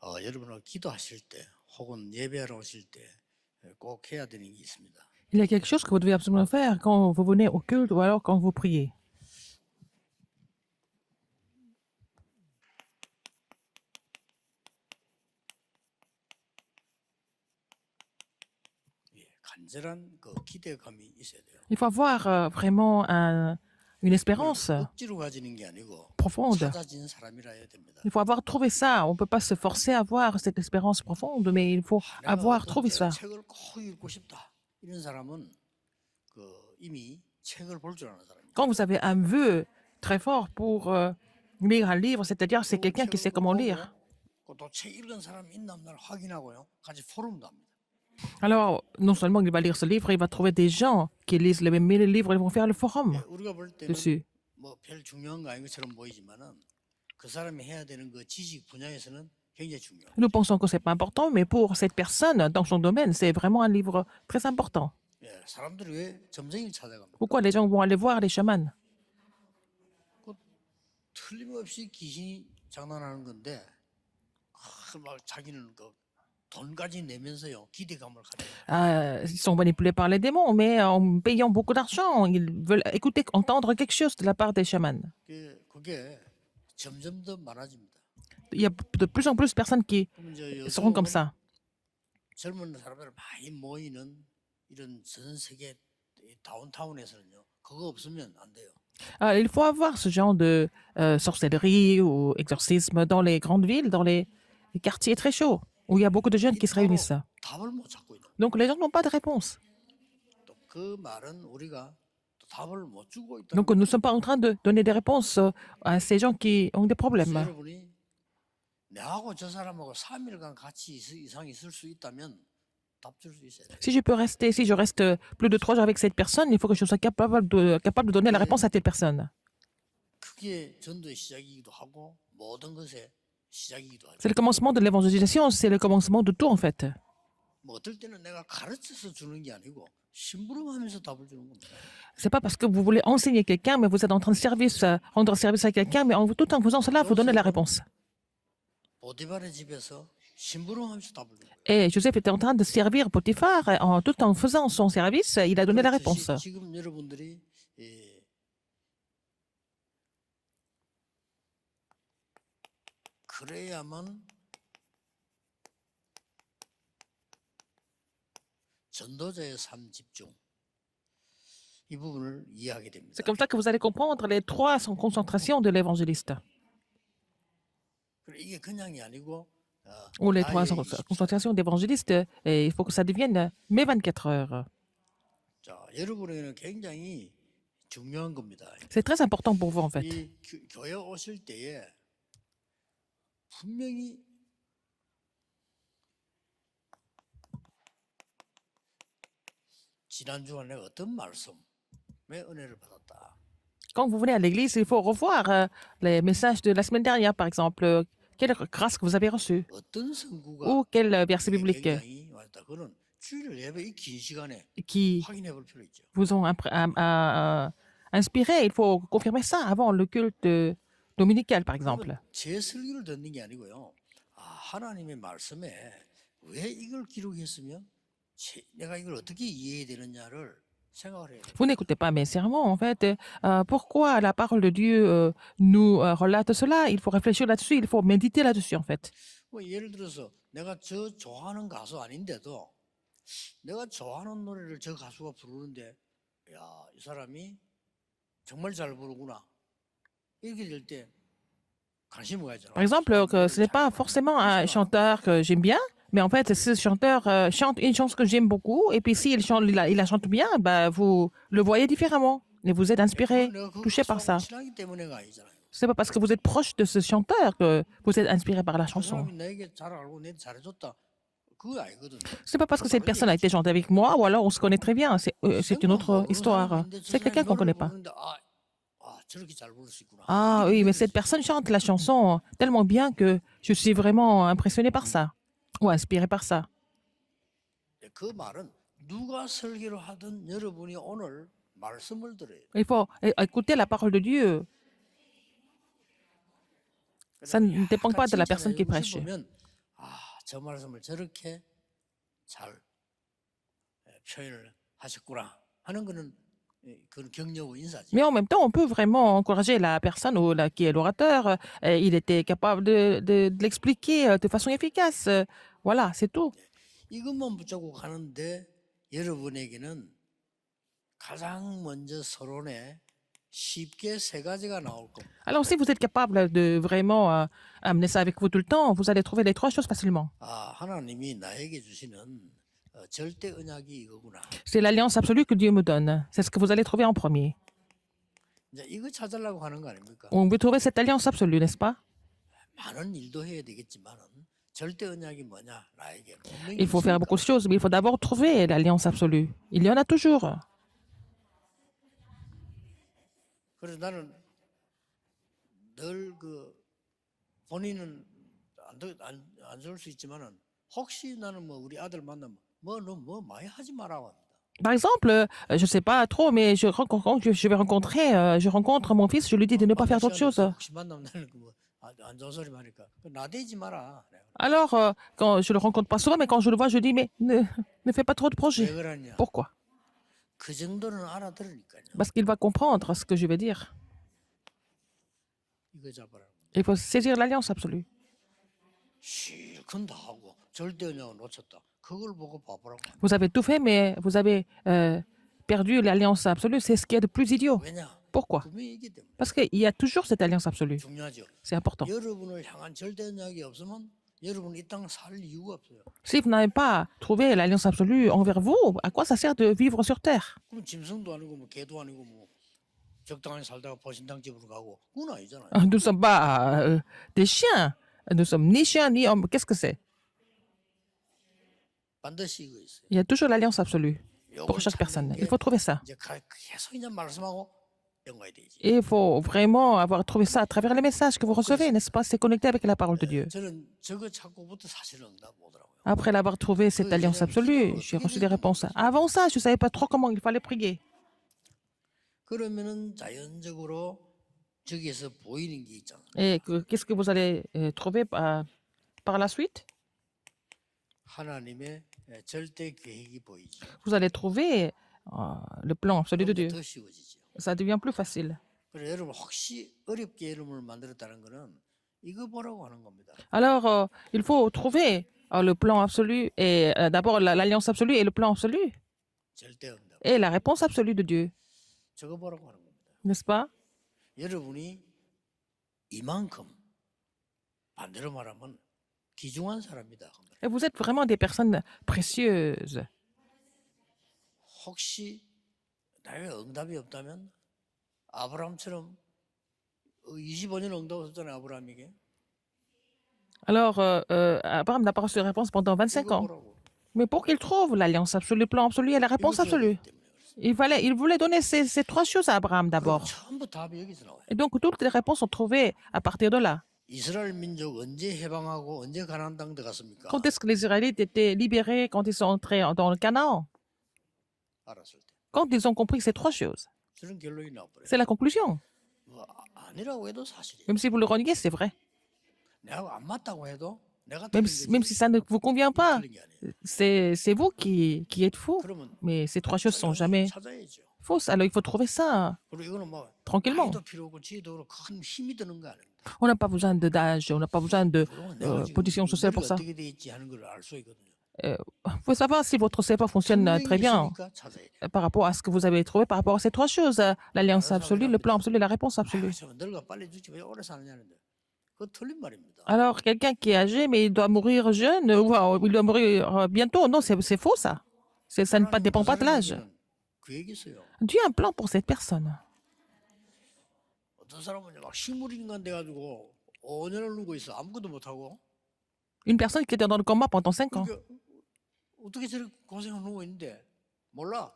여러분은 기도하실 때 혹은 예배하러 오실 때 꼭 해야 되는 게 있습니다. Il y a quelque chose que vous devez absolument faire quand vous venez au culte ou alors quand vous priez. 간절한 그 기대감이 있어야 돼요. Il faut avoir vraiment une espérance 억지로 가지는 게 아니고 profonde. 찾아진 사람이라 해야 됩니다. Il faut avoir trouvé ça. On ne peut pas se forcer à avoir cette espérance profonde, mais il faut 내가 avoir 어떤 trouvé ça. 책을 꼭 읽고 싶다. 이런 사람은 이미 책을 볼 줄 아는 사람입니다. Quand vous avez un vœu très fort pour lire un livre, c'est-à-dire c'est quelqu'un qui sait comment lire. 또 책 읽은 사람 있나 없나 확인하고요. 같이 포럼도 합니다. Alors, non seulement il va lire ce livre, il va trouver des gens qui lisent les mêmes livres, ils vont faire le forum 우리가 볼 때는 dessus. 별 중요한 거 아닌 것처럼 보이지만은 그 사람이 해야 되는 그 지식 분야에서는 굉장히 중요해요. Nous pensons que c'est pas important, mais pour cette personne, dans son domaine, c'est vraiment un livre très important. 사람들이 왜 점쟁이를 찾아갑니까? Pourquoi les gens vont aller voir les chamans? 틀림없이 귀신이 장난하는 건데 막 자기는 돈까지 내면서요 기대감을 가져요. Ils sont manipulés par les démons, mais en payant beaucoup d'argent, ils veulent écouter, entendre quelque chose de la part des chamans. 그게 점점 더 많아집니다. Il y a de plus en plus de personnes qui 그럼 이제 seront comme ça. 젊은 사람들 많이 모이는 이런 전 세계 다운타운에서는요 그거 없으면 안 돼요. Il faut avoir ce genre de sorcellerie ou exorcisme dans les grandes villes, dans les quartiers très chauds, où il y a beaucoup de jeunes qui se réunissent. 답을 못 찾고 있는. Donc les gens n'ont pas de réponse. 또 그 말은 우리가 또 답을 못 주고 있다. Donc nous ne sommes pas en train de donner des réponses à ces gens qui ont des problèmes. 여러분이 내하고 저 사람하고 3일간 같이 이상 있을 수 있다면 답 줄 수 있어야 돼. Si je peux rester, si je reste plus de 3 jours avec cette personne, il faut que je sois capable de donner la réponse à telle personne. 그게 전도의 시작이기도 하고 모든 것의 시작이기도 하죠. C'est le commencement de l'évangélisation, c'est le commencement de tout en fait. 뭐 어떨 때는 내가 가르쳐서 주는 게 아니고 심부름하면서 답을 주는 겁니다. C'est pas parce que vous voulez enseigner quelqu'un, mais vous êtes en train de rendre service à quelqu'un, mais tout en faisant cela, vous donnez la réponse. 보디발의 집에서 심부름하면서 답을 준 거예요. Et Joseph était en train de servir Potiphar, tout en faisant son service, il a donné la réponse. 지금 여러분들이 그래야만 전도자의 삶 집중 이 부분을 이해하게 됩니다. C'est comme ça que vous allez comprendre les 3 concentrations de l'évangéliste. 이게 그냥이 아니고 Ou les 3 concentrations d'évangéliste, et il faut que ça devienne mes 24 heures. 자, 여러분에게는 굉장히 중요한 겁니다. C'est très important pour vous en fait. 이 교회 오실 때에 분명히 지난주에 내가 어떤 말씀의 은혜를 받았다. Quand vous venez à l'église, il faut revoir les messages de la semaine dernière, par exemple. Quelle grâce que vous avez reçue 어떤 성구가 ou quel verset biblique 굉장히 왔다. 그는 주일 예배 이 긴 시간에 qui 확인해 볼 필요 있죠. vous ont inspiré. Il faut confirmer ça avant le culte dominical, par exemple. 그러면 제 설교를 듣는 게 아니고요. 하나님의 말씀에 왜 이걸 기록했으면 내가 이걸 어떻게 이해해야 되느냐를 생각을 해요. Vous n'écoutez pas mes sermons, en fait. Pourquoi la parole de Dieu nous relate cela? Il faut réfléchir là-dessus, il faut méditer là-dessus, en fait. 뭐 예를 들어서 내가 저 좋아하는 가수 아닌데도 내가 좋아하는 노래를 저 가수가 부르는데 야, 이 사람이 정말 잘 부르구나. 이렇게 될 때 관심을 가져라. Par exemple, que ce n'est pas forcément un chanteur que j'aime bien, mais en fait, ce chanteur chante une chanson que j'aime beaucoup, et puis s'il chante, il la chante bien, bah, vous le voyez différemment, et vous êtes inspiré, touché par ça. 친하기 때문에가 아니잖아요. C'est pas parce que vous êtes proche de ce chanteur que vous êtes inspiré par la 그 chanson. 사람이 내게 잘 알고 내게 잘해줬다. 그거 아니거든요. C'est pas parce que cette personne a été chantée avec moi, ou alors on se connaît très bien. C'est une autre histoire. C'est quelqu'un qu'on connaît pas. 저렇게 잘 부를 수 있구나. Ah oui, mais cette personne chante la chanson tellement bien que je suis vraiment impressionné par ça, ou inspiré par ça. 그 말은 누가 설교를 하든 여러분이 오늘 말씀을 들어요. Il faut écouter la parole de Dieu. Ça ne dépend pas de la personne qui prêche. 보면 저 말씀을 저렇게 잘 표현을 하셨구나 하는 거는 그건 격려고 인사지. Mais en même temps, on peut vraiment encourager la personne qui est l'orateur. Il était capable de l'expliquer de façon efficace. Voilà, c'est tout. 이것만 붙잡고 가는데 여러분에게는 가장 먼저 서론에 쉽게 세 가지가 나올 겁니다. Alors, si vous êtes capable de vraiment amener ça avec vous tout le temps, vous allez trouver les trois choses facilement. 아, 하나님이 나에게 주시는 절대 언약이 이거구나. C'est l'alliance absolue que Dieu me donne. C'est ce que vous allez trouver en premier. 이제 이거 찾으려고 하는 거 아닙니까? On veut trouver cette alliance absolue, n'est-ce pas? 많은 일도 해야 되겠지만은 절대 언약이 뭐냐 나에게 분명히 Il faut faire beaucoup de choses, mais il faut d'abord trouver l'alliance absolue. Il y en a toujours. 그래서 나는 늘 그 본인은 안 좋을 수 있지만은 혹시 나는 뭐 우리 아들 만나면 뭐 너 뭐 많이 하지 마라고 합니다. Par exemple, je ne sais pas trop, mais je rencontre mon fils, je lui dis de ne pas faire d'autres choses. 혹시 만나면 나는 그뭐안 좋은 소리 하니까 나대지 마라. Alors, quand je le rencontre pas souvent, mais quand je le vois, je dis, mais ne fais pas trop de 왜 projets. 그러냐? Pourquoi? 그 정도는 알아들으니까요. Parce qu'il va comprendre ce que je vais dire. 이거 잡아라. Il faut saisir l'alliance absolue. 실컷 다 하고 절대 언약을 놓쳤다. 그걸 보고 바보라고. Vous avez tout fait, mais vous avez perdu l'alliance absolue. C'est ce qu'il y a de plus idiot. 왜냐? Pourquoi? 분명히 있기 때문에. Parce qu'il y a toujours cette alliance absolue. 중요하죠. C'est important. 여러분을 향한 절대 언약이 없으면 여러분 이 땅 살 이유가 없어요. Si vous n'avez pas trouvé l'alliance absolue envers vous, à quoi ça sert de vivre sur terre? 그럼 짐승도 아니고 뭐 개도 아니고 뭐 적당히 살다가 보신당 집으로 가고 그건 아니잖아요. Nous ne sommes pas des chiens. Nous sommes ni chiens ni hommes. Qu'est-ce que c'est? 반드시 이거 있어요. Il y a toujours l'alliance absolue pour 요걸 chaque personne. 찾는 Il 게 faut trouver ça. 이제 계속 이제 말씀하고 연관이 되지. Et il faut vraiment avoir trouvé ça à travers les messages que vous recevez, n'est-ce pas? C'est connecté avec la parole de Dieu. 저는 저거 찾고부터 사실은 응답 오더라고요. Après l'avoir trouvé cette alliance absolue, j'ai reçu des réponses. Avant ça, je ne savais pas trop comment il fallait prier. 그러면은 자연적으로 저기에서 보이는 게 있잖아. Et qu'est-ce que vous allez trouver par la suite? 하나님의 절대 계획이 보이지. Vous allez trouver le plan absolu de Dieu. 더 쉬워지죠. Ça devient plus facile. 그래서 여러분 혹시 어렵게 이름을 만들었다는 거는 이거 보라고 하는 겁니다. Alors, il faut trouver le plan absolu et d'abord l'alliance absolue et le plan absolu 절대 응답. et la réponse absolue de Dieu, 저거 보라고 하는 겁니다. n'est-ce pas? 여러분이 이만큼 반대로 말하면 귀중한 사람이다. Et vous êtes vraiment des personnes précieuses. 혹시 나에게 응답이 없다면 아브라함처럼 25년 응답 없었잖아요. 아브라함에게. Alors, Abraham n'a pas reçu de réponse pendant 25 이거 ans. 보라고. Mais pour qu'il trouve l'alliance absolue, le plan absolu et la réponse 이거 줘야 absolue, 되기 때문에. il voulait donner ces trois choses à Abraham 그럼 d'abord. 전부 답이 여기서 나와요. Et donc, toutes les réponses sont trouvées à partir de là. 이스라엘 민족 언제 해방하고 언제 가나안 땅 들어갔습니까? Quand est-ce que les Israélites étaient libérés quand ils sont entrés dans le Canaan? 알았을 때. Quand ils ont compris ces trois choses. 그런 결론이 나와버려요. C'est la conclusion. 뭐 아니라고 해도 사실이에요. Même si vous le reniez, c'est vrai. 내가 안 맞다고 해도 내가 Même, 틀린 même 거지. si ça ne vous convient pas, 틀린 게 아니에요. c'est vous qui êtes fou. 그러면 Mais ces trois choses sont jamais 찾아야죠. fausses. Alors, il faut trouver ça 그리고 이거는 뭐 tranquillement. 나이도 필요 없고 지혜도 없고 큰 힘이 드는 거 아닙니다. On n'a pas besoin d'âge, on n'a pas besoin de 그러면 내가 지금 position sociale pour 머리가 ça. 어떻게 돼 있지 하는 걸 알 수 있거든요. Vous pouvez savoir si votre cerveau fonctionne très 분명히 bien 있으니까 찾아야 돼요. par rapport à ce que vous avez trouvé par rapport à ces trois choses. L'alliance absolue, le plan absolu, la réponse absolue. 저 늙어 빨리 죽지 왜 오래 사느냐는데 그거 틀린 말입니다. Alors, quelqu'un qui est âgé, mais il doit mourir jeune, ou il doit mourir bientôt. Non, c'est faux ça. Ça ne dépend pas de l'âge. 하나님은 그 계획이 있어요. Dieu a un plan pour cette personne. 어떤 사람은 막 식물인간 돼가지고 5년을 누고 있어 아무것도 못하고 Une personne qui était dans le coma pendant 5 ans. 그러니까 어떻게 저렇게 고생을 누고 있는데 몰라.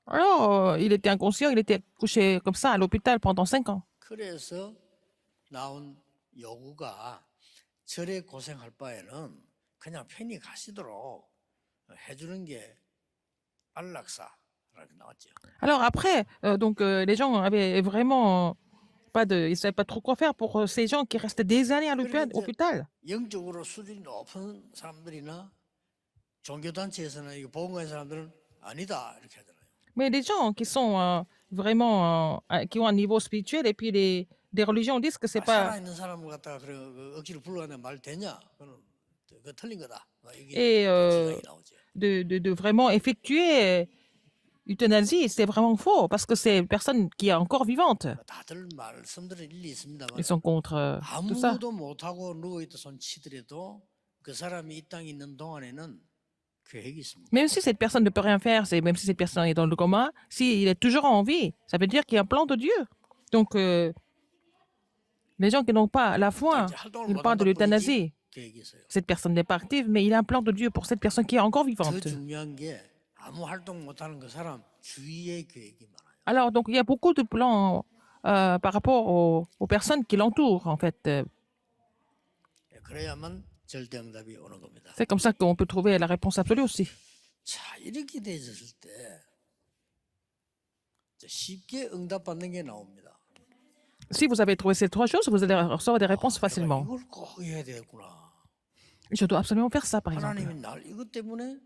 Alors, il était inconscient, il était couché comme ça à l'hôpital pendant 5 ans. 그래서 나온 요구가 절에 고생할 바에는 그냥 편히 가시도록 해주는 게 안락사라고 나왔죠. Alors après, les gens avaient vraiment Ils ne savaient pas trop quoi faire pour ces gens qui restent des années à 그러니까 이제 l'hôpital. 영적으로 수준이 높은 사람들이나 종교단체에서는 이거 보험관 사람들은 아니다 이렇게 하잖아요. Mais les gens qui sont vraiment, qui ont un niveau spirituel, et puis des religions disent que c'est 아, pas. 살아있는 사람을 갖다가 그래 그 억지로 불러가는 말 되냐? 그건 틀린 거다. 이게 Et 지적이 나오죠. de vraiment effectuer euthanasie, c'est vraiment faux, parce que c'est une personne qui est encore vivante. 다들 말씀들은 일리 있습니다만 Ils sont contre tout ça. 아무도 못하고 누워있다 손 치더라도 그 사람이 이 땅에 있는 동안에는 계획이 있습니다. Même si cette personne ne peut rien faire, même si cette personne est dans le coma, s'il est toujours en vie, ça veut dire qu'il y a un plan de Dieu. Donc, les gens qui n'ont pas la foi, 이제 활동을 ils 못한다 parlent de 뿐이지 l'euthanasie. 계획이 있어요. Cette personne n'est pas active, mais il y a un plan de Dieu pour cette personne qui est encore 더 vivante. 중요한 게 아무 활동 못하는 그 사람 주위에 계획이 많아요. Alors, donc, il y a beaucoup de plans par rapport aux personnes qui l'entourent, en fait. 그래야만 절대응답이 오는 겁니다. C'est comme ça qu'on peut trouver la réponse absolue aussi. 자, 이렇게 되었을 때 이제 쉽게 응답받는 게 나옵니다. Si vous avez trouvé ces trois choses, vous allez recevoir des réponses 내가 facilement. 이걸 꼭 해야 되겠구나. Je dois absolument faire ça, par exemple. 하나님이 날 이것 때문에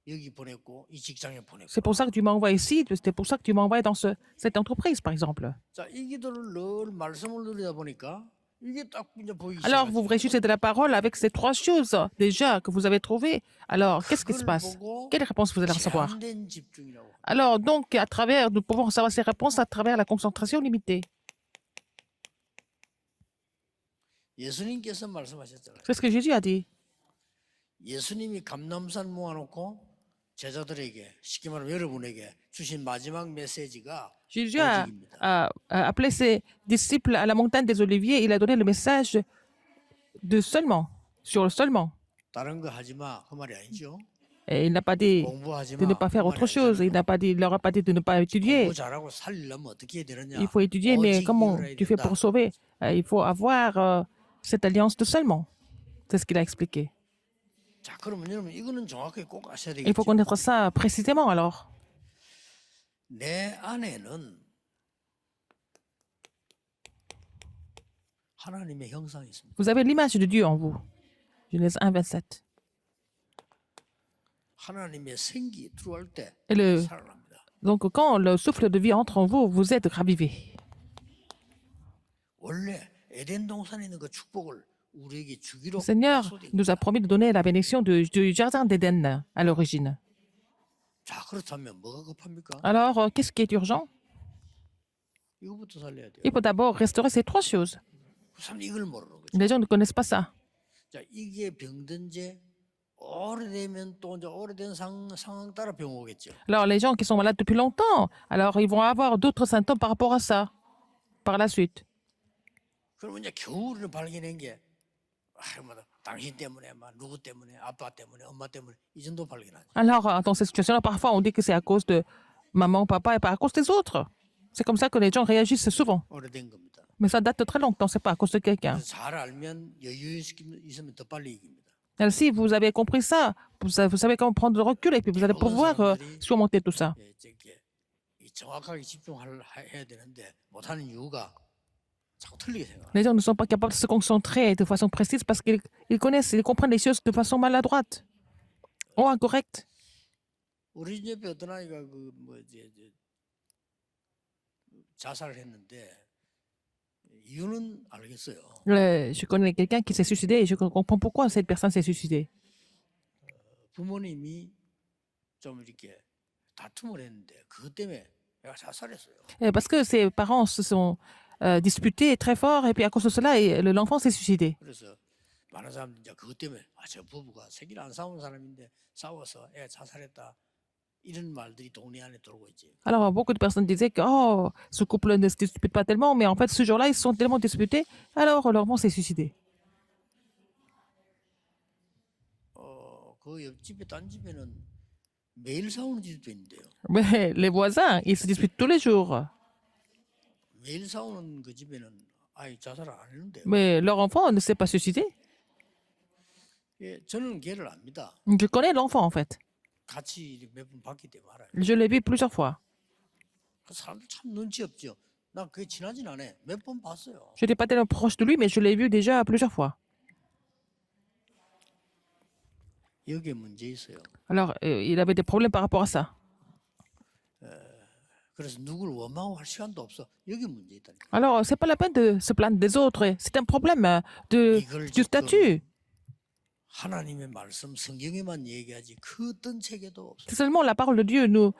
여기 보냈고 이 직장에 보냈고. C'est pour ça que tu m'as envoyé ici, c'est pour ça que tu m'as envoyé dans cette entreprise, par exemple. 자, 이 기도를 늘 말씀을 누리다 보니까 이게 딱 이제 보이기 Alors, 시작하죠. vous réussissez de la parole avec ces trois choses déjà que vous avez trouvées. Alors, qu'est-ce qui se passe? Quelle réponse vous allez recevoir? 제한된 집중이라고. Alors, donc, à travers, nous pouvons recevoir ces réponses à travers la concentration limitée. 예수님께서 말씀하셨잖아요. C'est ce que Jésus a dit. 예수님이 감람산 모아놓고 제자들에게 쉽게 말하면 여러분에게 주신 마지막 메시지가 Jésus 오직입니다. a appelé ses disciples à la montagne des Oliviers. Il a donné le message de seulement, sur le seulement. 다른 거 하지 마 그 말이 아니죠. Et il n'a pas dit 공부하지 de 마 ne pas 그 faire 말이 autre chose. 아니잖아요. Il n'a pas dit, il leur a pas dit de ne pas étudier. 공부 잘하고 살려면 어떻게 해야 되느냐. Il faut étudier, mais 오직 comment 이끌어야 tu fais 된다. pour sauver? Il faut avoir cette alliance de seulement. C'est ce qu'il a expliqué. 자, 그러면 여러분 이거는 정확하게 꼭 아셔야 Il faut 되겠죠. connaître ça précisément alors. 내 안에는 하나님의 형상이 있습니다. Vous avez l'image de Dieu en vous. Genèse 1, 27. 하나님의 생기 들어올 때 Et 살아납니다. donc, quand le souffle de vie entre en vous, vous êtes ravivé. 원래 에덴 동산에 있는 그 축복을 우리에게 주기로 Le Seigneur 약속된 nous a 겁니다. promis de donner la bénédiction du jardin d'Éden à l'origine. 자, 그렇다면 뭐가 급합니까? Alors, qu'est-ce qui est urgent? 이거부터 살려야 돼요. Il faut d'abord restaurer ces trois choses. 그 사람 이걸 모르는 거죠. Les gens ne connaissent pas ça. 자, 이게 병든지 오래되면 또 이제 오래된 상황 따라 병 오겠죠. Alors, les gens qui sont malades depuis longtemps, alors ils vont avoir d'autres symptômes par rapport à ça, par la suite. 그러면 이제 겨우 우리는 발견한 게 뭐 당신 때문에, 막 누구 때문에, 아빠 때문에, 엄마 때문에 이 정도 발견하죠. Alors, dans ces situations-là, parfois, on dit que c'est à cause de maman, papa et pas à cause des autres. C'est comme ça que les gens réagissent souvent. 오래된 겁니다. Mais ça date de très longtemps, c'est pas à cause de quelqu'un. 그래서 잘 알면 여유 있으면 더 빨리 이깁니다. Alors, si vous avez compris ça, vous savez comment prendre le recul et puis vous allez pouvoir surmonter tout ça. 예, 이 정확하게 집중해야 되는데 못하는 이유가 자꾸 틀리게 생각해요. Les gens ne sont pas capables de se concentrer de façon précise parce qu'ils connaissent, ils comprennent les choses de façon maladroite ou incorrecte. 우리 집에 어떤 아이가 자살을 했는데 이유는 알겠어요. Je connais quelqu'un qui s'est suicidé et je comprends pourquoi cette personne s'est suicidée. 부모님이 좀 이렇게 다툼을 했는데 그것 때문에 애가 자살했어요. Parce que ses parents se sont disputés très fort et puis à cause de cela, l'enfant s'est suicidé. 그래서 많은 사람들이 이제 그것 때문에 저 부부가 생일 안 싸운 사람인데 싸워서 애 자살했다 이런 말들이 동네 안에 돌고 있지. Alors, beaucoup de personnes disaient que oh, ce couple ne se dispute pas tellement, mais en fait, ce jour-là, ils se sont tellement disputés, alors l'enfant s'est suicidé. 그 옆집에 딴 집에는 매일 싸우는 집도 있는데요. Mais les voisins, ils se disputent tous les jours. 매일 싸우는 그 집에는 아이 자살 안 했는데요. Mais leur enfant ne s'est pas suicidé. 예, 저는 걔를 압니다. Je connais l'enfant, en fait. 같이 몇 번 봤기 때문에 알아요. Je l'ai vu plusieurs fois. 그 사람들 참 눈치 없죠. 나 그게 친하진 않아. 몇 번 봤어요. Je n'étais pas tellement proche de lui, mais je l'ai vu déjà plusieurs fois. 여기에 문제 있어요. Alors, il avait des problèmes par rapport à ça. 그래서 누구를 원망할 시간도 없어. 여기 문제 있다니까. Alors, c'est pas la peine de se plaindre des autres. C'est un problème 이걸 du statut. 하나님의 말씀 성경에만 얘기하지 그 어떤 책에도 없어. C'est seulement la parole de Dieu nous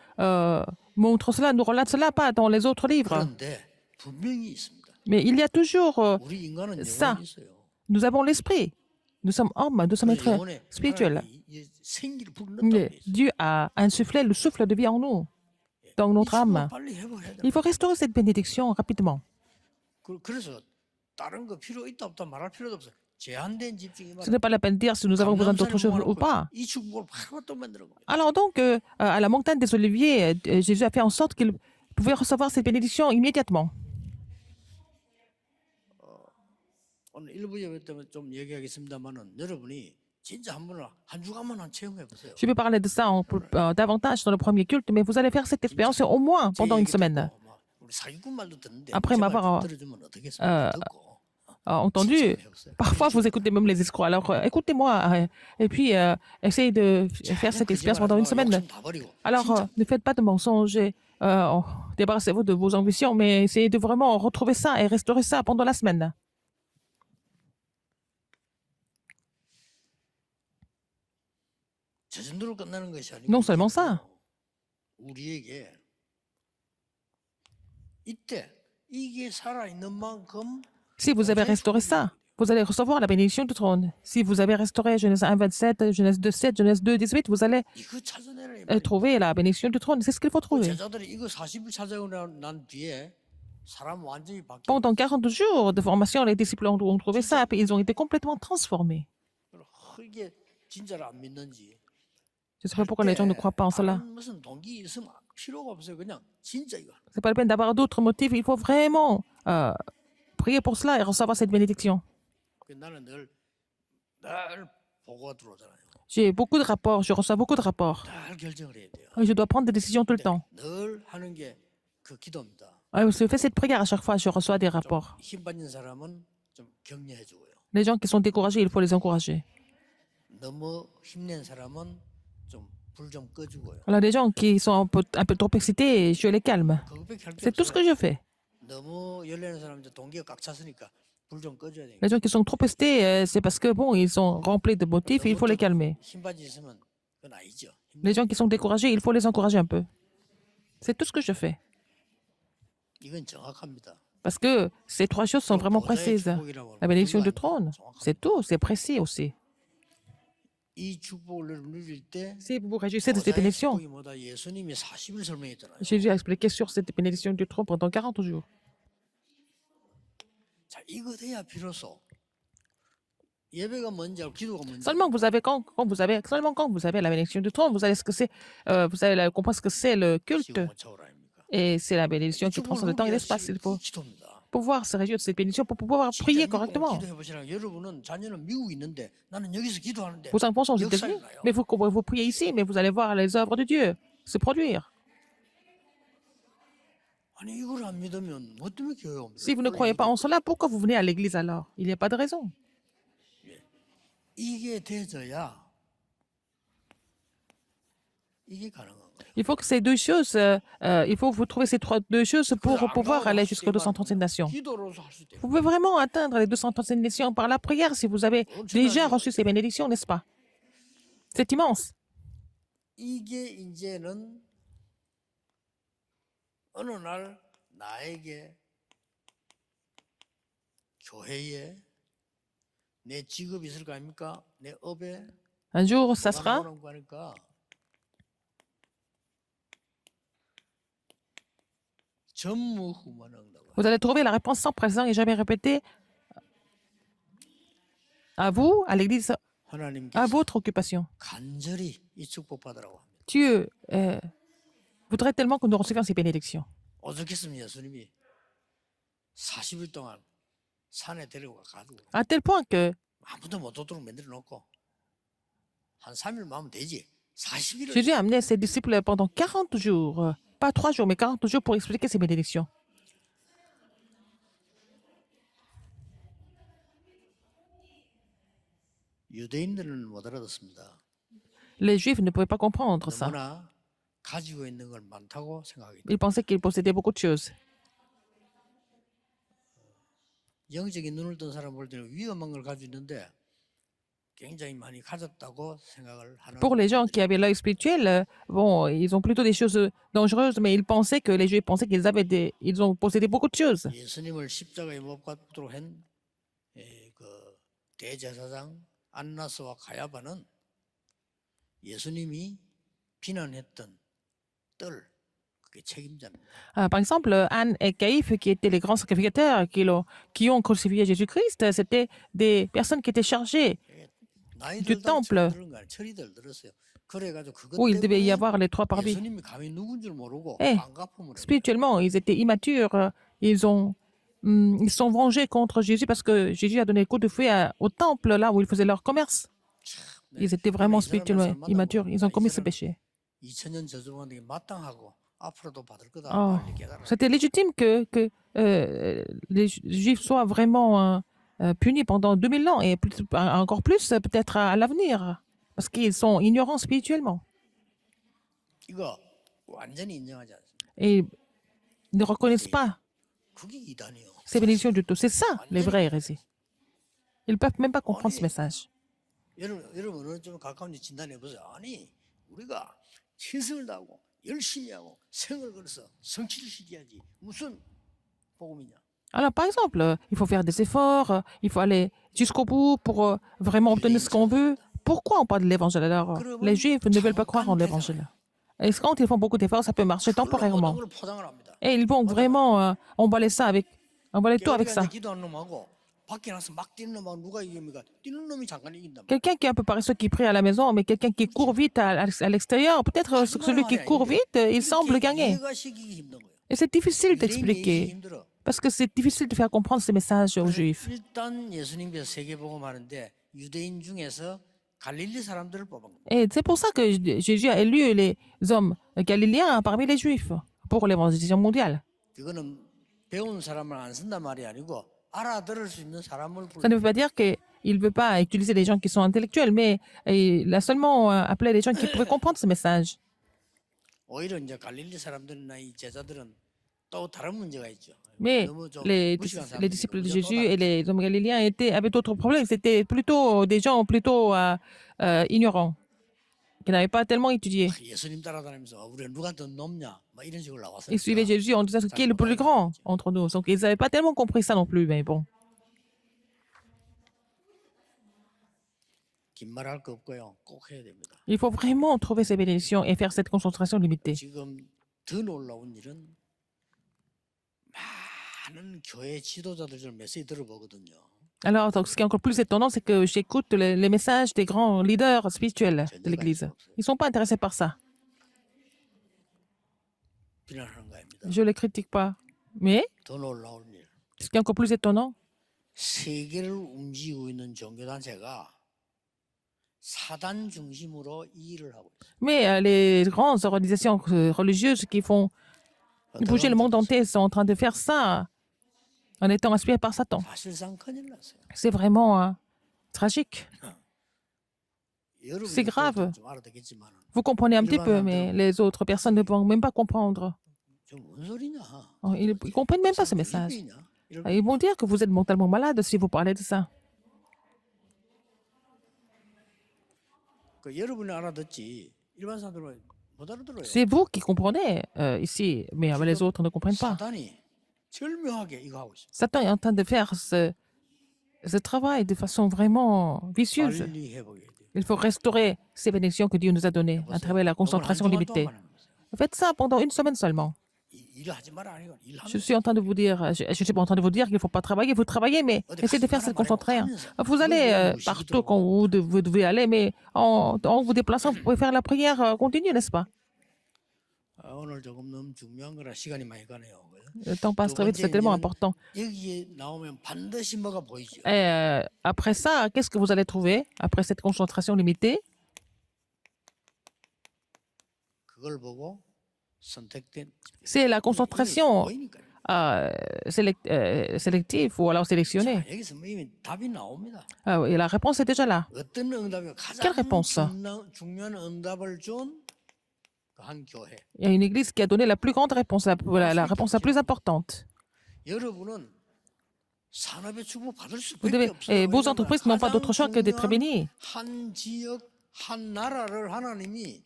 montre cela, nous relate cela, pas dans les autres livres. 그런데 분명히 있습니다. Mais il y a toujours 우리 인간은 ça. 영혼이 있어요. Nous avons l'esprit. Nous sommes hommes, nous sommes 그 êtres 영혼에 spirituels. 하나님이 이 생기를 Mais 불어넣었다고 돼 있어요. Dieu a insufflé le souffle de vie en nous, dans 이 notre 축복을 âme. 빨리 회복해야 돼. Il faut restaurer cette bénédiction rapidement. 그래서 다른 거 필요 있다 없다 말할 필요도 없어. 제한된 집중이 Ce n'est pas la peine de dire si nous avons besoin d'autre chose ou pas. 이 축복을 바로 또 만들어 겁니다. Alors donc, à la montagne des Oliviers, Jésus a fait en sorte qu'il pouvait recevoir cette bénédiction immédiatement. 오늘 일부 예배 때문에 좀 얘기하겠습니다만은 여러분이 진짜 한 주간만 한 체험해 보세요. Je vais parler de ça davantage dans le premier culte, mais vous allez faire cette expérience au moins pendant une semaine. 우리 사기꾼 말도 듣는데 Après 제 m'avoir, 말 좀 들어주면 어떻겠습니까? 듣고 Entendu, parfois vous écoutez même les escrocs. Alors écoutez-moi et puis essayez de faire cette expérience pendant une semaine. Alors ne faites pas de mensonges et débarrassez-vous de vos ambitions, mais essayez de vraiment retrouver ça et restaurer ça pendant la semaine. 저 정도로 끝나는 것이 아니고 Non seulement ça. 우리에게 이때 이게 살아 있는 만큼 Si vous avez restauré ça, vous allez recevoir la bénédiction du trône. Si vous avez restauré Genèse 1, 27, Genèse 2, 7, Genèse 2, 18, vous allez 이거 찾아내라 이 말이에요. trouver la bénédiction du trône. C'est ce qu'il faut trouver. 제자들이 이거 40일 찾아오고 난 뒤에 사람 완전히 바뀌어. Pendant 40 jours de formation, les disciples ont trouvé ça et ils ont été complètement transformés. 이게 진짜로 안 믿는지. Je ne sais pas pourquoi les gens ne croient pas en cela. 다른 무슨 동기 있으면 필요가 없어요. 그냥 진짜 이거. C'est pas la peine d'avoir d'autres motifs. Il faut vraiment prier pour cela et recevoir cette bénédiction. 나는 늘 보고가 들어오잖아요. J'ai beaucoup de rapports, je reçois beaucoup de rapports. 늘 결정을 해야 돼요. Et je dois prendre des décisions tout le temps. 늘 하는 게 그 기도입니다. Je fais cette prière à chaque fois, je reçois des rapports. 힘 빠진 사람은 좀 격려해 주고요. Les gens qui sont découragés, il faut les encourager. 너무 힘낸 사람은 좀 불 좀 꺼주고요. Alors, les gens qui sont un peu trop excités, je les calme. 그것밖에 할게 C'est tout ce que je fais. 너무 열내는 사람 이제 동기가 꽉 찼으니까 불 좀 꺼줘야 돼요. Les gens qui sont trop excités, c'est parce que, bon, ils sont remplis de motifs et il faut les calmer. 힘 빠져 있으면 그건 아니죠. Les gens qui sont découragés, il faut les encourager un peu. C'est tout ce que je fais. 이건 정확합니다. Parce que ces trois choses sont vraiment précises. La bénédiction du trône, c'est tout, c'est précis aussi. 이 축복을 누릴 때 Si vous vous réjouissez de cette 보좌의 bénédiction, 축복이보다 예수님이 40일 설명했잖아요. Jésus a expliqué sur cette bénédiction du trône pendant 40 jours. 자, 이거 돼야 비로소 예배가 뭔지 알고 기도가 뭔지 Seulement quand vous avez la bénédiction du trône, vous savez ce que c'est, vous allez comprendre ce que c'est le culte. 시공 차오라 아닙니까? Et c'est la bénédiction qui transcende le temps et l'espace. Il faut 기도입니다. pouvoir se réjouir de cette bénédiction pour pouvoir prier correctement. 기도해 보시라. 여러분은 자녀는 미국에 있는데 나는 여기서 기도하는데 Vos enfants sont aux États-Unis, mais vous priez ici, mais vous allez voir les œuvres de Dieu se produire. 아니 이걸 안 믿으면 뭐 때문에 교회 옵니까? Si vous ne croyez pas en cela, pourquoi vous venez à l'église alors? Il n'y a pas de raison. 이게 되져야 이게 가능한 거예요. Il faut que ces deux choses, il faut vous trouver ces deux choses pour pouvoir aller jusqu'aux 237 nations. 기도로서 할 수 있대요. Vous pouvez vraiment atteindre les 237 nations par la prière si vous avez déjà reçu ces bénédictions, n'est-ce pas? C'est immense. 이게 이제는 어느 날 나에게 교회에 내 직업이 있을 거 아닙니까? 내 업에 Un jour, ça sera. 나오는 거 하니까 전무후무하다고. Vous allez trouver la réponse sans présent et jamais répétée à vous, à l'église, à 하나님께서 votre occupation. 간절히 이 축복 받으라고 합니다. Dieu voudrait tellement que nous recevions ces bénédictions. 어떻겠으면 예수님이 40일 동안 산에 데리고 가가지고 À tel point que 아무도 못 오도록 만들어 놓고 한 3일만 하면 되지. 40일을 Jésus a amené ses disciples pendant 40 jours, pas 3 jours, mais 40 jours pour expliquer ces bénédictions. 유대인들은 못 알아듣습니다. Les Juifs ne pouvaient pas comprendre ça. 너무나 가지고 있는 걸 많다고 생각하기 Ils pensaient qu'ils possédaient beaucoup de choses. 영적인 눈을 뜬 사람 볼 때는 위험한 걸 가지고 있는데 굉장히 많이 가졌다고 생각을 하는 Pour les gens qui avaient l'œil spirituel, bon, ils ont plutôt des choses dangereuses, mais ils pensaient que les Juifs pensaient ils ont possédé beaucoup de choses. 예수님을 십자가에 못 박도록 한 그 대제사장 안나스와 가야바는 예수님이 비난했던 뜰 그게 책임자입니다. Par exemple, Anne et Caïphe, qui étaient les grands sacrificateurs qui ont crucifié Jésus-Christ, c'était des personnes qui étaient chargées 나이 du 들다 temple 들은 거 아니에요. 철이들 들었어요. 그래가지고 그것 où il devait y 때문에 avoir les trois parvis. 예수님이 감히 누군 줄 모르고 Eh, 반가품을 Spirituellement, ils étaient immatures. Ils se sont vengés contre Jésus parce que Jésus a donné le coup de fouet au temple, là où ils faisaient leur commerce. Ils étaient vraiment spirituellement immatures. Ils ont commis ce péché. 2000년 저주받는 게 마땅하고 앞으로도 받을 거다. Oh, 빨리 깨달아. c'était légitime que les Juifs soient vraiment punis pendant 2000 ans et encore plus peut-être à l'avenir parce qu'ils sont ignorants spirituellement 이거 완전히 인정하지 않습니다. et ils ne reconnaissent pas 그게 이단이요. ces bénédictions du tout. C'est ça, les vraies hérésies. Ils ne peuvent même pas comprendre ce message. 여러분 어느 좀 가까운지 진단해 보세요. 아니 우리가 최선을 다하고 열심히 하고 생을 걸어서 성취를 시켜야지 무슨 복음이냐? Alors, par exemple, il faut faire des efforts, il faut aller jusqu'au bout pour vraiment obtenir ce qu'on veut. Pourquoi on parle de l'évangile alors? Les Juifs ne veulent pas croire en l'évangile. Et quand ils font beaucoup d'efforts, ça peut marcher temporairement. 그걸 포장을 합니다. Et ils vont vraiment emballer tout avec ça. 우리가 기도하는 놈하고 밖에 나서 막 뛰는 놈하고 누가 이깁니까? 뛰는 놈이 잠깐 이긴단 말이야. Quelqu'un qui est un peu paresseux qui prie à la maison, mais quelqu'un qui court vite à l'extérieur, peut-être celui qui court vite, il semble gagner. 이해가 시키기 힘든 거예요. Et c'est difficile 유대인이 이해하기 d'expliquer, 힘들어. parce que c'est difficile de faire comprendre ces messages aux Juifs. 일단 예수님께서 세계복음하는데 유대인 중에서 갈릴리 사람들을 뽑은 겁니다. Et c'est pour ça que Jésus a élu les hommes galiléens parmi les Juifs pour l'évangélisation mondiale. 그거는 배운 사람을 안 쓴단 말이 아니고 알아들을 수 있는 사람을 Ça ne veut pas dire qu'il ne veut pas utiliser des gens qui sont intellectuels, mais il a seulement appelé les gens qui pouvaient comprendre ce message. 오히려 이제 갈릴리 사람들이나 이 제자들은 또 다른 문제가 있죠. Mais 너무 좀 les 무식한 disciples de 사람들이 Jésus et les hommes galiléens avaient d'autres problèmes. C'était plutôt des gens plutôt ignorants, qui n'avaient pas tellement étudié. 예수님 따라다니면서 우리가 누가 더 높냐 막 이런 식으로 나왔어요. Ils suivaient Jésus en disant qui est le plus grand entre nous. Donc ils n'avaient pas tellement compris ça non plus, mais bon. 긴 말할 거 없고요. 꼭 해야 됩니다. Il faut vraiment trouver ces bénédictions et faire cette concentration limitée. 지금 더 놀라운 일은 많은 교회 지도자들 좀 메시지 들어보거든요. Alors, donc, ce qui est encore plus étonnant, c'est que j'écoute les messages des grands leaders spirituels de l'Église. Ils ne sont pas intéressés par ça. 비난하는 거입니다. Je ne les critique pas. Mais 더 놀라운 일. ce qui est encore plus étonnant, 세계를 움직이고 있는 종교단체가 사단 중심으로 이 일을 하고 있어요. mais les grandes organisations religieuses qui font bouger le monde entier sont en train de faire ça en étant inspirées par Satan. 사실상 큰일 났어요. C'est vraiment tragique. 여러분이 C'est grave. 좀 알아듣겠지만 Vous comprenez un petit peu, mais les autres personnes ne vont même pas comprendre. 저뭔 소리냐? Oh, ils ne comprennent même pas ce message. 이냐? Ils vont dire que vous êtes mentalement malade si vous parlez de ça. 그 여러분이 알아듣지 일반 사람들은 못 알아들어요. C'est vous qui comprenez ici, mais les autres ne comprennent pas. 사단이 절묘하게 이거 하고 있어요. Satan est en train de faire ce travail de façon vraiment vicieuse. 빨리 해보게 돼요. Il faut restaurer ces bénédictions que Dieu nous a données à travers la concentration limitée. Faites ça pendant une semaine seulement. 일하지 마라 아니고 일하면 Je suis en train de vous dire, je suis pas en train de vous dire qu'il ne faut pas travailler, vous travaillez, mais essayez de faire cette concentration. Vous allez partout quand vous devez aller, mais en vous déplaçant, vous pouvez faire la prière continue, n'est-ce pas? 오늘 조금 너무 중요한 거라 시간이 많이 가네요. Le temps passe très vite, c'est tellement important. 여기에 나오면 반드시 뭐가 보이죠. Et après ça, qu'est-ce que vous allez trouver après cette concentration limitée? 그걸 보고 선택된 C'est la concentration 보이니까요. sélectif ou alors sélectionné. 자, 여기서 뭐 이미 답이 나옵니다. Et la réponse est déjà là. 어떤 응답이 Quelle 가장 réponse? 중요한 응답을 준 한 교회. Il y a une église qui a donné la plus grande réponse, la réponse la plus importante. 여러분은 산업의 축복 받을 Vous 수밖에 devez, 없어요. et vos 왜냐하면 entreprises n'ont pas d'autre choix que d'être 가장 bénies. 중요한 한 지역, 한 나라를 하나님이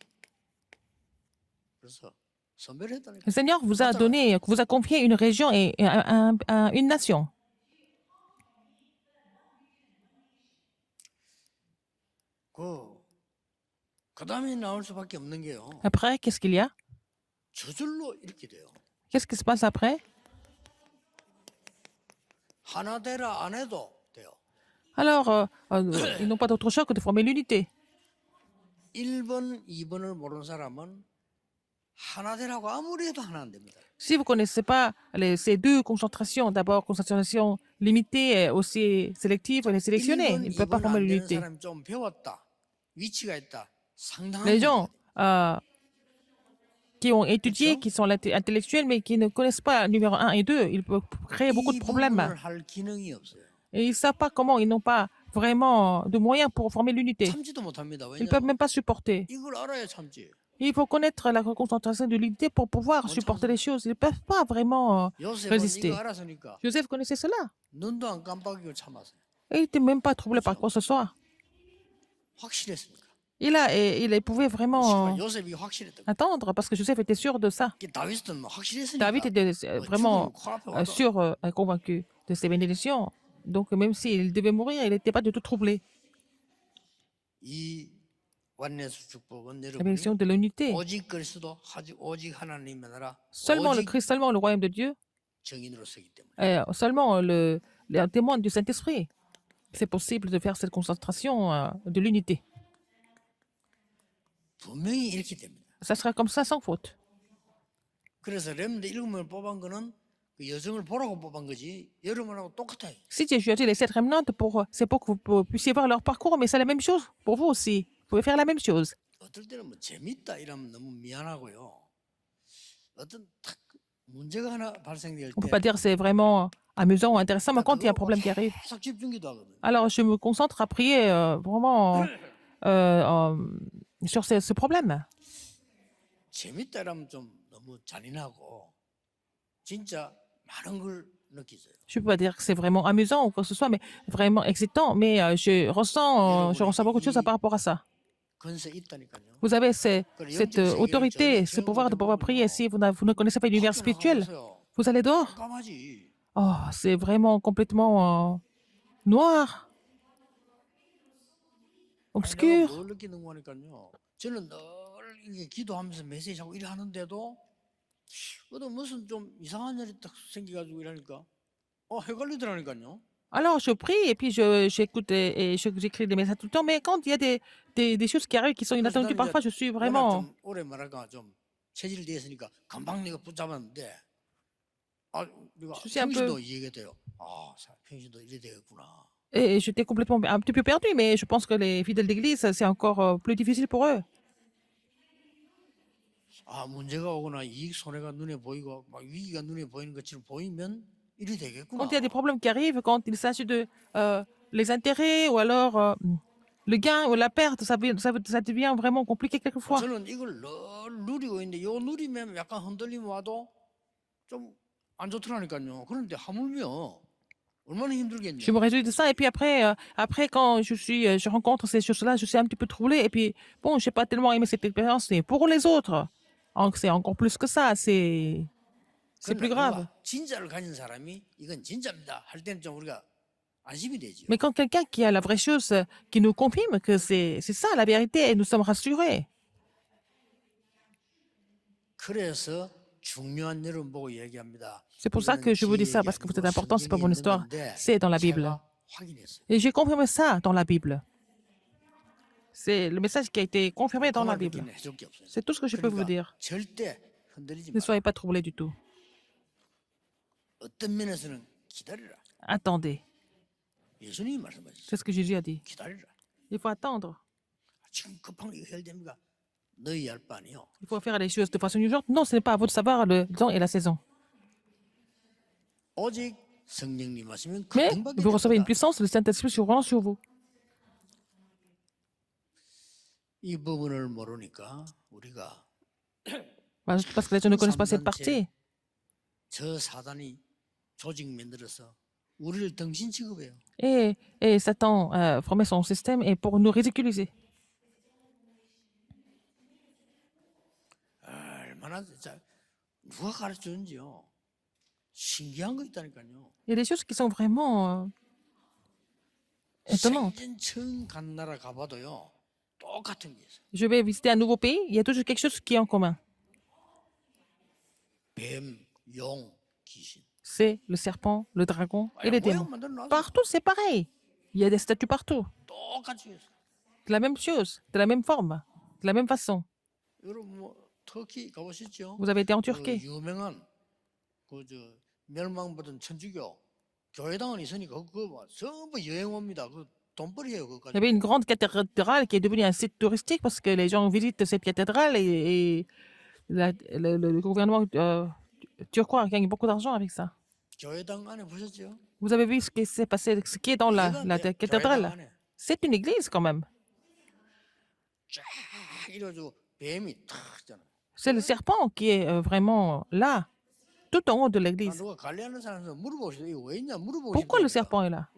그래서 선별을 했다니까. Le Seigneur vous a donné, vous a confié une région et une nation. 그 다음에 나올 수밖에 없는 게요. Après, qu'est-ce qu'il y a? 저절로 이렇게 돼요. Qu'est-ce qui se passe après? 하나 되라 안 해도 돼요. Alors, ils n'ont pas d'autre choix que de former l'unité. 1번, 2번을 모르는 사람은 하나 되라고 아무리 해도 하나 안 됩니다. Si vous ne connaissez pas ces deux concentrations, d'abord concentration limitée et aussi sélective et les sélectionnée, 1번, ils ne peuvent pas 2번 former 안 되는 l'unité. 사람이 좀 배웠다. 위치가 있다. 상당한 Les gens 문제예요. qui ont étudié, qui sont intellectuels, mais qui ne connaissent pas numéro 1 et 2, ils peuvent créer beaucoup de 이 problèmes. 부분을 할 기능이 없어요. Et ils ne savent pas comment, ils n'ont pas vraiment de moyens pour former l'unité. 참지도 못합니다. Ils ne peuvent 왜냐하면 même pas supporter. 이걸 알아야 참지. Il faut connaître la concentration de l'unité pour pouvoir supporter les choses. Ils ne peuvent pas vraiment 요셉은 résister. 이거 알았으니까 Joseph connaissait cela. 눈도 안 깜빡이고 참았어요. Et il n'était même pas troublé par quoi que ce soit. 확실했으니까. Il pouvait vraiment 요셉이 확실했던 거예요. attendre parce que Joseph était sûr de ça. 다윗은 뭐 확실했으니까. David était vraiment 죽으면 코앞에 와도 sûr, convaincu de ses bénédictions. Donc même s'il devait mourir, il n'était pas du tout troublé. 이 완내수 축복은 La 여러분이 bénédiction de l'unité. 오직 그리스도 오직 하나님의 나라 Seulement le 오직 Christ, seulement le royaume de Dieu, 정인으로 서기 때문에 seulement les témoins du Saint-Esprit. C'est possible de faire cette concentration de l'unité. 분명히 이렇게 됩니다. Ça sera comme ça sans faute. 그래서 렘드 7명을 뽑은 거는 그 여정을 보라고 뽑은 거지 여러분하고 똑같아요. Si Dieu a choisi les 7 remnantes, c'est pour que vous puissiez voir leur parcours, mais c'est la même chose pour vous aussi. Vous pouvez faire la même chose. 어떨 때는 뭐 재밌다 이러면 너무 미안하고요. 어떤 딱 문제가 하나 발생될 On ne peut 때 pas dire c'est vraiment amusant ou intéressant, mais quand il y a un problème qui arrive, 계속 집중기도 하거든요. alors je me concentre à prier vraiment sur ce problème. 재밌다 이러면 좀 너무 잔인하고 진짜 많은 걸 느끼죠. Je ne peux pas dire que c'est vraiment amusant ou quoi que ce soit, mais vraiment excitant. Mais je ressens beaucoup de choses par rapport à ça. 건세 있다니까요. Vous avez cette autorité, ce pouvoir de pouvoir prier. Si vous ne connaissez pas l'univers spirituel, vous allez dehors. 깜깜하지. Oh, c'est vraiment complètement noir, obscur. 내가 뭘 느끼는 거니까요. 저는 늘 이게 기도하면서 메시지하고 일하는데도 어떤 무슨 좀 이상한 일이 딱 생겨가지고 이러니까 헷갈리더라니까요. Alors je prie et puis j'écoute et j'écris des messages tout le temps. Mais quand il y a des choses qui arrivent qui sont 그래서 inattendues, 나는 parfois je 이제 suis 워낙 vraiment. 좀 오래 말할까 좀 체질이 있으니까 금방 내가 붙잡았는데 내가 Je suis un peu. 평신도 이해가 돼요. 평신도 이래 되겠구나. Et j'étais complètement un petit peu perdue, mais je pense que les fidèles d'église, c'est encore plus difficile pour eux. 문제가 오거나 이익 손해가 눈에 보이고 막 위기가 눈에 보이는 것처럼 보이면 이래 되겠구나. Quand il y a des problèmes qui arrivent, quand il s'agit de les intérêts ou alors le gain ou la perte, ça devient vraiment compliqué quelquefois. 저는 이걸 늘 누리고 있는데 요 누리면 약간 흔들림 와도 좀 안 좋더라니까요. 그런데 하물며 얼마나 힘들겠냐. Je me réjouis de ça. Et puis après quand je rencontre ces choses-là, je suis un petit peu troublée. Et puis, bon, je n'ai pas tellement aimé cette expérience. Mais pour les autres, c'est encore plus que ça. C'est plus grave. 진짜를 가진 사람이 이건 진짜입니다. 할 때는 좀 우리가 안심이 되죠. Mais quand quelqu'un qui a la vraie chose, qui nous confirme que c'est ça la vérité, et nous sommes rassurés. 그래서 중요한 일을 보고 얘기합니다. C'est pour ça que je vous dis ça, parce que c'est important, c'est pas mon histoire, c'est dans la Bible. 확인했어요. Et j'ai confirmé ça dans la Bible. C'est le message qui a été confirmé dans la Bible. 해줄 게 없어요. C'est tout ce que je peux vous dire. 절대 흔들리지 Ne 마. soyez pas troublés du tout. 어떤 면에서는 기다리라. Attendez. 예수님이 말씀하셨어요. C'est ce que Jésus a dit. 기다리라. Il faut attendre. 지금 급한 게 해결됩니까? 너희 할 바 아니요. Il faut faire les choses de façon urgente. Non, ce n'est pas à vous de savoir le temps et la saison. 오직 성령님 하시면 Mais 감동받게 vous recevez une 됩니다. puissance, le Saint-Esprit survenant sur vous. 이 부분을 모르니까 우리가 Parce que les gens ne connaissent pas cette 삼단체 partie. 저 사단이 조직 만들어서 우리를 등신 취급해요. Et Satan formait son système et pour nous ridiculiser. 얼마나 진짜 누가 가르쳐준지요. 신기한 거 있다니까요. Il y a des choses qui sont vraiment étonnantes. 생전처음 간 나라 가봐도요. 똑같은 게 있어요. Je vais visiter un nouveau pays, il y a toujours quelque chose qui est en commun. 뱀, 용, 귀신. C'est le serpent, le dragon et les démons. 모양 만들어 놨어요. Partout, c'est pareil. Il y a des statues partout. 똑같이 했어요. De la même chose, de la même forme, de la même façon. 여러분 뭐 터키 가보셨죠? Vous avez été en 그 Turquie. 유명한 그저 멸망받은 천주교 교회당은 있으니까 그거 막 전부 여행 옵니다. 그 돈벌이에요 Il y 그거까지. avait une grande cathédrale qui est devenue un site touristique parce que les gens visitent cette cathédrale et le gouvernement turquois gagne beaucoup d'argent avec ça. 교회당 안에 보셨죠? Vous avez vu ce qui s'est passé, ce qui est dans la 교회당 cathédrale? 안에 C'est une église quand même. 쫙 이래가지고 뱀이 탁 있잖아요. C'est le serpent qui est vraiment là, tout en haut de l'église. 누가 관리하는 사람한테 물어보시죠. 이거 왜 있냐 물어보고 Pourquoi le 싶다니까. serpent est là?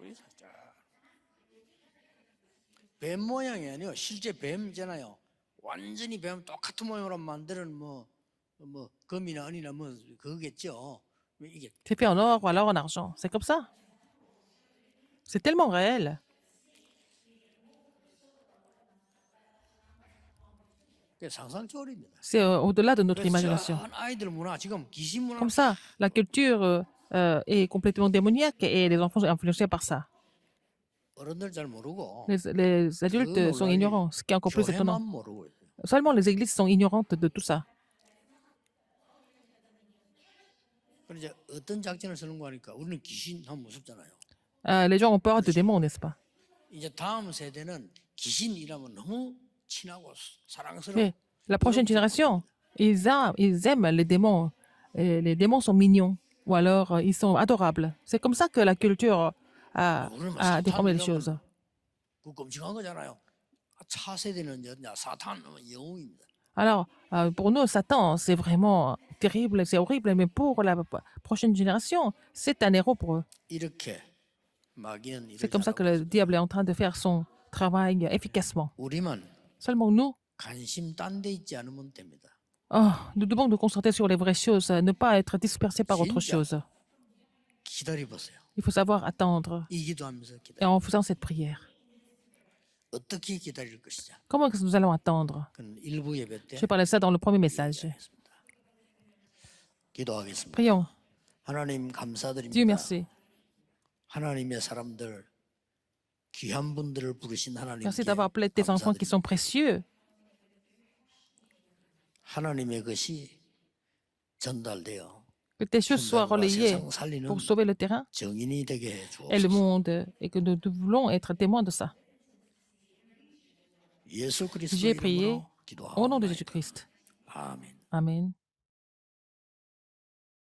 뱀 모양이 아니요. 실제 뱀이잖아요. 완전히 뱀 똑같은 모양으로 만드는 뭐 금이나 은이나 뭐 그거겠죠. 이게 C'est fait en or ou alors en argent. C'est comme ça. C'est tellement réel. 상상 초월입니다. C'est au-delà de notre 그래서 imagination. 전 아이들 문화 지금 귀신 문화 Comme ça, la culture est complètement démoniaque et les enfants sont influencés par ça. 어른들 잘 모르고 Les adultes sont ignorants, ce qui est encore plus étonnant. 교회만 모르고 있어요. Seulement les églises sont ignorantes de tout ça. 그래서 이제 어떤 작전을 쓰는 거 하니까 우리는 귀신 하면 무섭잖아요. Les gens ont peur de démons, n'est-ce pas? 이제 다음 세대는 귀신이라면 너무 친하고 사랑스러워. Mais la prochaine génération, ils aiment les démons. Et les démons sont mignons ou alors ils sont adorables. C'est comme ça que la culture a déformé les choses. 그 끔찍한 거잖아요. 차 세대는 사탄은 영웅입니다. Alors, pour nous, Satan, c'est vraiment terrible, c'est horrible, mais pour la prochaine génération, c'est un héros pour eux. 이렇게 마귀는 C'est comme ça que le diable est en train de faire son travail efficacement. 우리만 Seulement nous, 관심 딴 데 있지 않으면 됩니다. nous devons nous concentrer sur les vraies choses, ne pas être dispersés par autre 진짜. chose. 기다려 보세요. Il faut savoir attendre 이 기도하면서 et 기다려. en faisant cette prière. 어떻게 기다릴 것이냐. Comment est-ce que nous allons attendre? 그건 일부 예배 때 Je parlais de ça dans le premier message. 기도하겠습니다. Prions. 하나님 Dieu 감사드립니다. merci. 하나님의 사람들 귀한 분들을 부르신 하나님께 Merci d'avoir appelé tes enfants qui 감사드립니다. sont précieux. 하나님의 것이 전달되어 Que tes choses soient 천당과 relayées 세상 살리는 pour sauver le terrain 정인이 되게 해 et le 주옵소서. monde et que nous voulons être témoins de ça. 예수 그리스도 J'ai prié 이름으로 au nom de 기도하옵나이다. Jésus-Christ. 아멘. Amen.